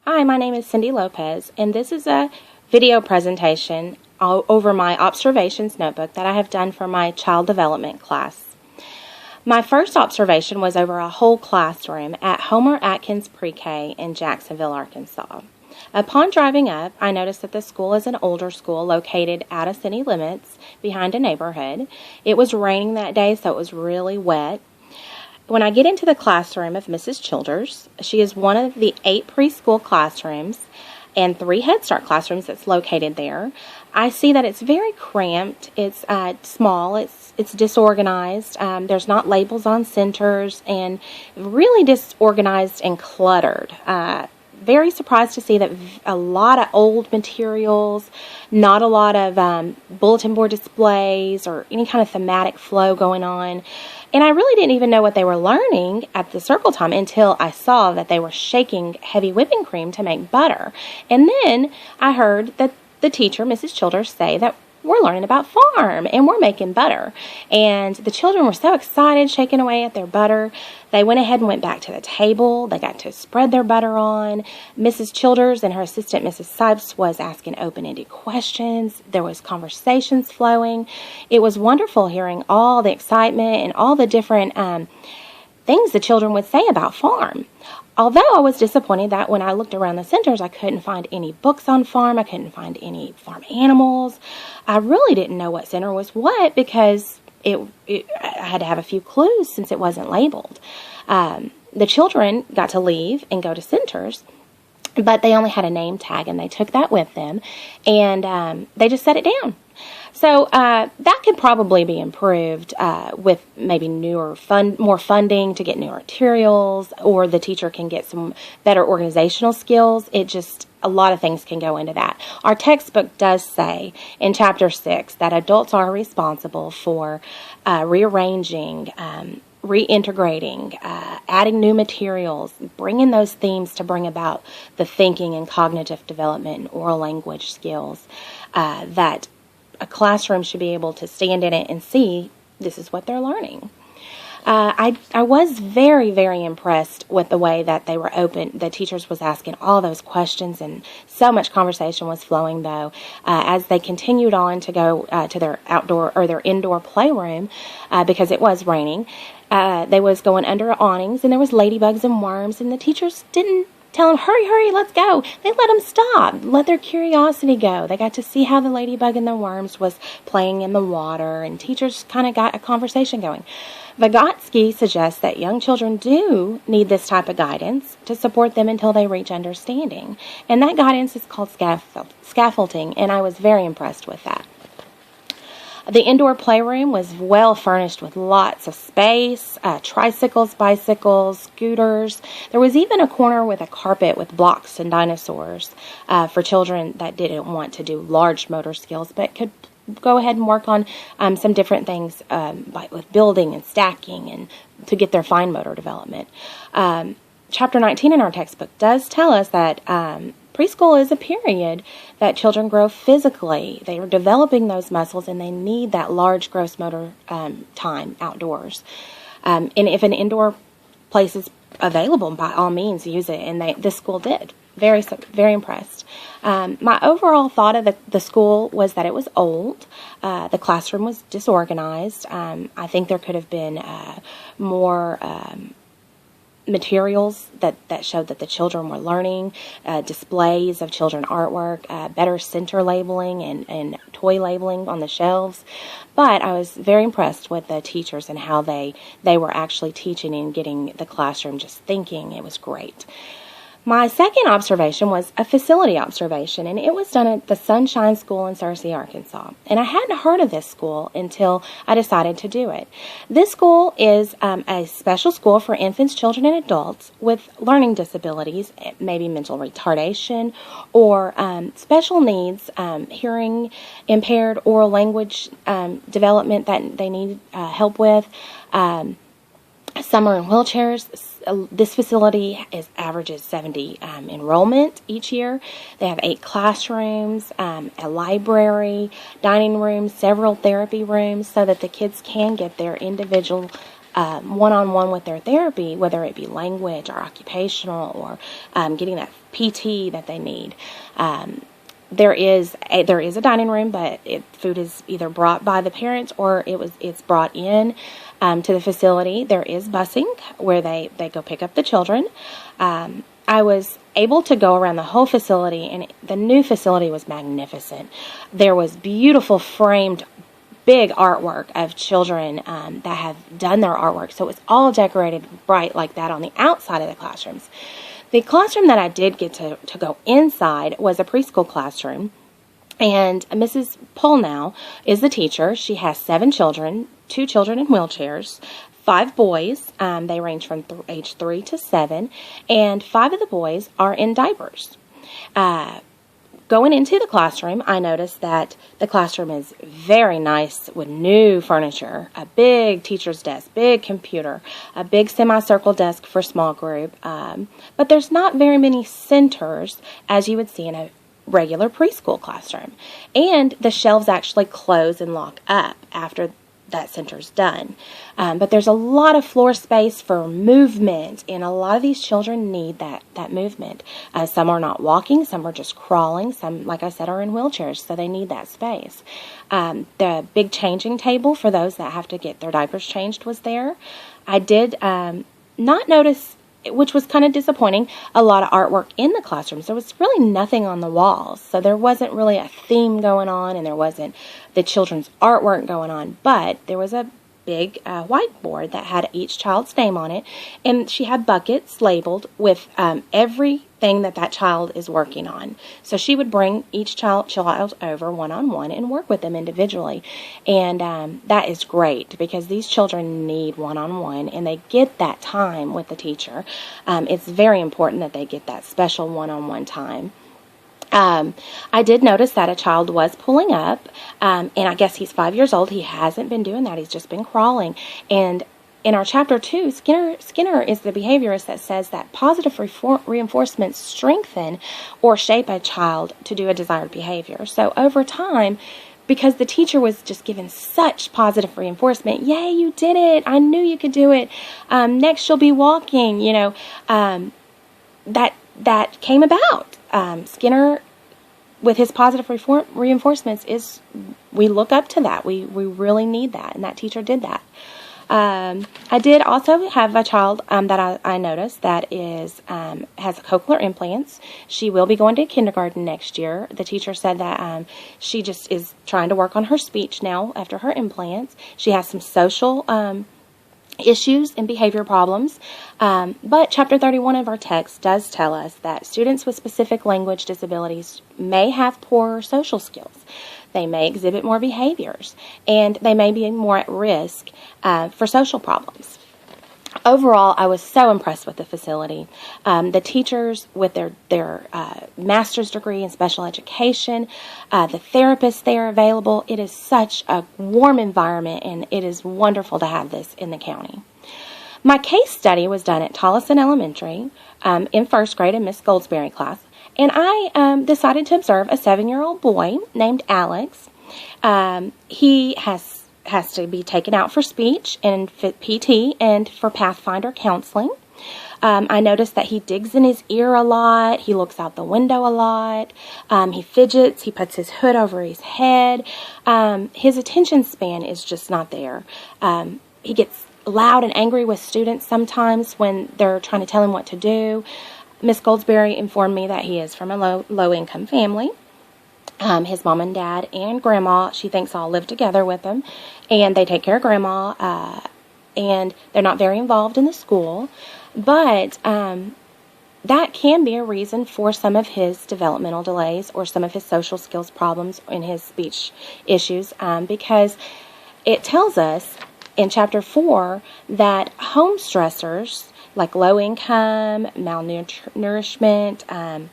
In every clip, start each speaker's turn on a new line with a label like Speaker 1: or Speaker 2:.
Speaker 1: Hi, my name is Cindy Lopez, and this is a video presentation over my observations notebook that I have done for my child development class. My first observation was over a whole classroom at Homer Atkins Pre-K in Jacksonville, Arkansas. Upon driving up, I noticed that the school is an older school located out of city limits behind a neighborhood. It was raining that day, so it was really wet. When I get into the classroom of Mrs. Childers, she is one of the 8 preschool classrooms and 3 Head Start classrooms that's located there. I see that it's very cramped, it's small, it's disorganized, there's not labels on centers, and really disorganized and cluttered. Very surprised to see that a lot of old materials, not a lot of bulletin board displays or any kind of thematic flow going on. And I really didn't even know what they were learning at the circle time until I saw that they were shaking heavy whipping cream to make butter. And then I heard that the teacher, Mrs. Childers, say that we're learning about farm and we're making butter. And the children were so excited, shaking away at their butter. They went ahead and went back to the table. They got to spread their butter on. Mrs. Childers and her assistant, Mrs. Sipes, was asking open-ended questions. There was conversations flowing. It was wonderful hearing all the excitement and all the different things the children would say about farm. Although I was disappointed that when I looked around the centers, I couldn't find any books on farm. I couldn't find any farm animals. I really didn't know what center was what because I had to have a few clues since it wasn't labeled. The children got to leave and go to centers, but they only had a name tag, and they took that with them, and they just set it down. So that could probably be improved with maybe more funding to get new materials, or the teacher can get some better organizational skills. A lot of things can go into that. Our textbook does say in Chapter 6 that adults are responsible for rearranging, reintegrating, adding new materials, bringing those themes to bring about the thinking and cognitive development and oral language skills that a classroom should be able to stand in it and see this is what they're learning. I was very, very impressed with the way that they were open. The teachers was asking all those questions, and so much conversation was flowing, though, as they continued on to go to their outdoor or their indoor playroom because it was raining. They was going under awnings, and there was ladybugs and worms, and the teachers didn't tell them, hurry, hurry, let's go. They let them stop, let their curiosity go. They got to see how the ladybug and the worms was playing in the water, and teachers kind of got a conversation going. Vygotsky suggests that young children do need this type of guidance to support them until they reach understanding. And that guidance is called scaffolding, and I was very impressed with that. The indoor playroom was well furnished with lots of space, tricycles, bicycles, scooters. There was even a corner with a carpet with blocks and dinosaurs for children that didn't want to do large motor skills but could go ahead and work on some different things with building and stacking and to get their fine motor development. Chapter 19 in our textbook does tell us that preschool is a period that children grow physically. They are developing those muscles, and they need that large gross motor time outdoors. And if an indoor place is available, by all means, use it. And this school did. Very, very impressed. My overall thought of the school was that it was old. The classroom was disorganized. I think there could have been more materials that showed that the children were learning, displays of children artwork, better center labeling and toy labeling on the shelves. But I was very impressed with the teachers and how they were actually teaching and getting the classroom just thinking. It was great. My second observation was a facility observation, and it was done at the Sunshine School in Searcy, Arkansas. And I hadn't heard of this school until I decided to do it. This school is a special school for infants, children, and adults with learning disabilities, maybe mental retardation, or special needs, hearing impaired, oral language development that they need help with. Some are in wheelchairs. This facility averages 70 enrollment each year. They have 8 classrooms, a library, dining rooms, several therapy rooms, so that the kids can get their individual one-on-one with their therapy, whether it be language or occupational or getting that PT that they need. There is a dining room, but food is either brought by the parents or it's brought in to the facility. There is busing where they go pick up the children. I was able to go around the whole facility, and the new facility was magnificent. There was beautiful framed big artwork of children that have done their artwork. So it was all decorated bright like that on the outside of the classrooms. The classroom that I did get to go inside was a preschool classroom. And Mrs. Polnow is the teacher. She has 7 children, 2 children in wheelchairs, 5 boys. They range from age 3 to 7. And 5 of the boys are in diapers. Going into the classroom, I noticed that the classroom is very nice with new furniture, a big teacher's desk, big computer, a big semicircle desk for small group. But there's not very many centers as you would see in a regular preschool classroom. And the shelves actually close and lock up after that center's done. But there's a lot of floor space for movement, and a lot of these children need that movement. Some are not walking, some are just crawling, some, like I said, are in wheelchairs, so they need that space. The big changing table for those that have to get their diapers changed was there. I did not notice, which was kind of disappointing, a lot of artwork in the classrooms. There was really nothing on the walls, so there wasn't really a theme going on, and there wasn't the children's artwork going on, but there was a big whiteboard that had each child's name on it, and she had buckets labeled with everything that child is working on. So she would bring each child over one-on-one and work with them individually, and that is great because these children need one-on-one, and they get that time with the teacher. It's very important that they get that special one-on-one time. I did notice that a child was pulling up, and I guess he's 5 years old. He hasn't been doing that. He's just been crawling. And in our chapter 2, Skinner is the behaviorist that says that positive reinforcements strengthen or shape a child to do a desired behavior. So over time, because the teacher was just given such positive reinforcement, yay, you did it. I knew you could do it. Next, you'll be walking, that came about. Skinner, with his positive reinforcements, we look up to that. We really need that, and that teacher did that. I did also have a child that I noticed that has cochlear implants. She will be going to kindergarten next year. The teacher said that she just is trying to work on her speech now after her implants. She has some social issues and behavior problems, but Chapter 31 of our text does tell us that students with specific language disabilities may have poorer social skills. They may exhibit more behaviors, and they may be more at risk for social problems. Overall, I was so impressed with the facility. The teachers with their master's degree in special education, the therapists there available. It is such a warm environment, and it is wonderful to have this in the county. My case study was done at Tolleson Elementary in first grade in Miss Goldsberry class, and I decided to observe a 7-year-old boy named Alex. He has to be taken out for speech and PT and for Pathfinder counseling. I noticed that he digs in his ear a lot. He looks out the window a lot. He fidgets. He puts his hood over his head. His attention span is just not there. He gets loud and angry with students sometimes when they're trying to tell him what to do. Miss Goldsberry informed me that he is from a low-income family. His mom and dad and grandma, she thinks, all live together with him, and they take care of grandma, and they're not very involved in the school, but that can be a reason for some of his developmental delays or some of his social skills problems and his speech issues, because it tells us in Chapter 4 that home stressors like low income, malnourishment,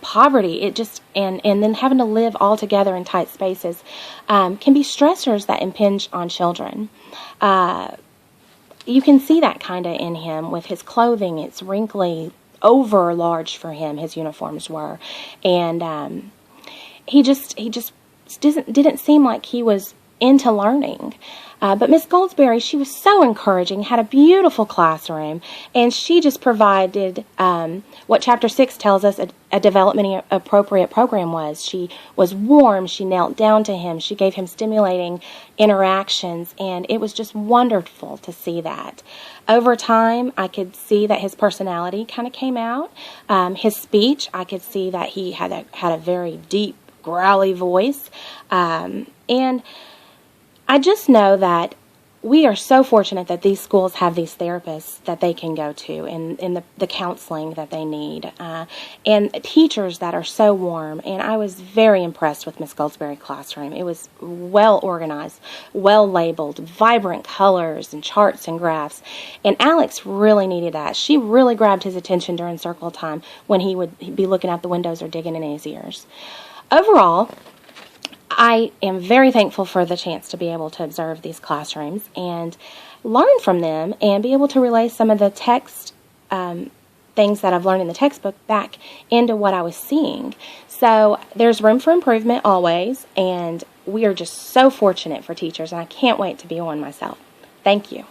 Speaker 1: poverty, and then having to live all together in tight spaces can be stressors that impinge on children. You can see that kind of in him with his clothing. It's wrinkly, over large for him. His uniforms were, and he just didn't seem like he was into learning. But Miss Goldsberry, she was so encouraging, had a beautiful classroom, and she just provided what Chapter 6 tells us a developmentally appropriate program was. She was warm, she knelt down to him, she gave him stimulating interactions, and it was just wonderful to see that. Over time, I could see that his personality kind of came out. His speech, I could see that he had a very deep, growly voice, and I just know that we are so fortunate that these schools have these therapists that they can go to and the counseling that they need, and teachers that are so warm. And I was very impressed with Miss Goldsberry's classroom. It was well organized, well labeled, vibrant colors and charts and graphs. And Alex really needed that. She really grabbed his attention during circle time when he'd be looking out the windows or digging in his ears. Overall, I am very thankful for the chance to be able to observe these classrooms and learn from them and be able to relay some of the text things that I've learned in the textbook back into what I was seeing. So there's room for improvement always, and we are just so fortunate for teachers, and I can't wait to be one myself. Thank you.